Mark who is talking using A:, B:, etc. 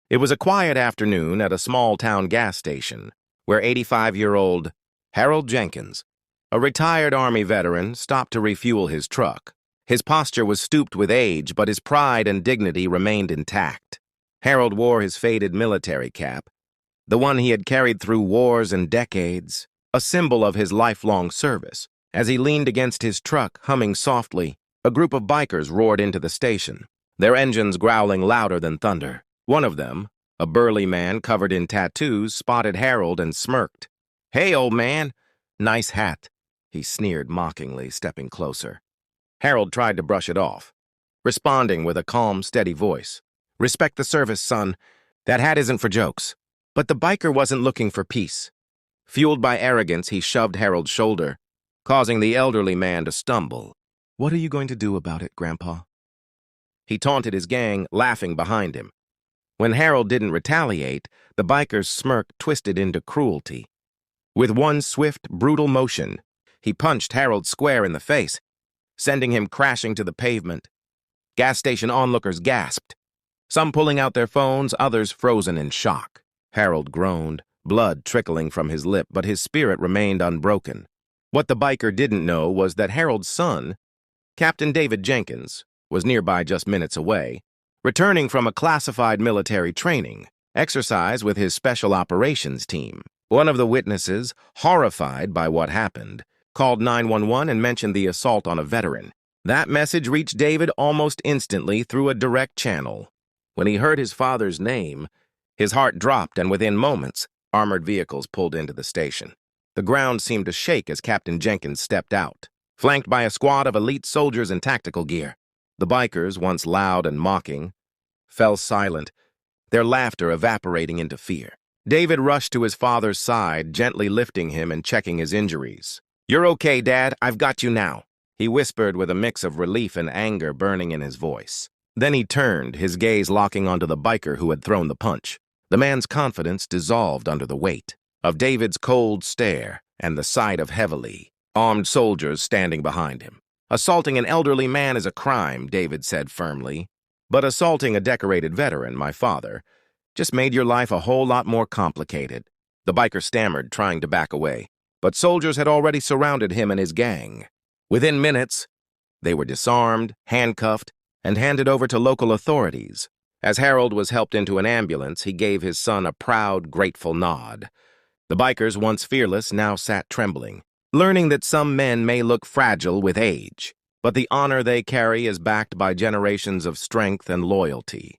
A: It was a quiet afternoon at a small-town gas station where 85-year-old Harold Jenkins, a retired Army veteran, stopped to refuel his truck. His posture was stooped with age, but his pride and dignity remained intact. Harold wore his faded military cap, the one he had carried through wars and decades, a symbol of his lifelong service. As he leaned against his truck, humming softly, a group of bikers roared into the station, their engines growling louder than thunder. One of them, a burly man covered in tattoos, spotted Harold and smirked. "Hey, old man, nice hat," he sneered mockingly, stepping closer. Harold tried to brush it off, responding with a calm, steady voice. "Respect the service, son. That hat isn't for jokes." But the biker wasn't looking for peace. Fueled by arrogance, he shoved Harold's shoulder, causing the elderly man to stumble. "What are you going to do about it, Grandpa?" He taunted his gang, laughing behind him. When Harold didn't retaliate, the biker's smirk twisted into cruelty. With one swift, brutal motion, he punched Harold square in the face, sending him crashing to the pavement. Gas station onlookers gasped, some pulling out their phones, others frozen in shock. Harold groaned, blood trickling from his lip, but his spirit remained unbroken. What the biker didn't know was that Harold's son, Captain David Jenkins, was nearby just minutes away, returning from a classified military training exercise with his special operations team. One of the witnesses, horrified by what happened, called 911 and mentioned the assault on a veteran. That message reached David almost instantly through a direct channel. When he heard his father's name, his heart dropped, and within moments, armored vehicles pulled into the station. The ground seemed to shake as Captain Jenkins stepped out, flanked by a squad of elite soldiers in tactical gear. The bikers, once loud and mocking, fell silent, their laughter evaporating into fear. David rushed to his father's side, gently lifting him and checking his injuries. "You're okay, Dad. I've got you now," he whispered with a mix of relief and anger burning in his voice. Then he turned, his gaze locking onto the biker who had thrown the punch. The man's confidence dissolved under the weight of David's cold stare and the sight of heavily armed soldiers standing behind him. "Assaulting an elderly man is a crime," David said firmly. "But assaulting a decorated veteran, my father, just made your life a whole lot more complicated." The biker stammered, trying to back away, but soldiers had already surrounded him and his gang. Within minutes, they were disarmed, handcuffed, and handed over to local authorities. As Harold was helped into an ambulance, he gave his son a proud, grateful nod. The bikers, once fearless, now sat trembling, learning that some men may look fragile with age, but the honor they carry is backed by generations of strength and loyalty.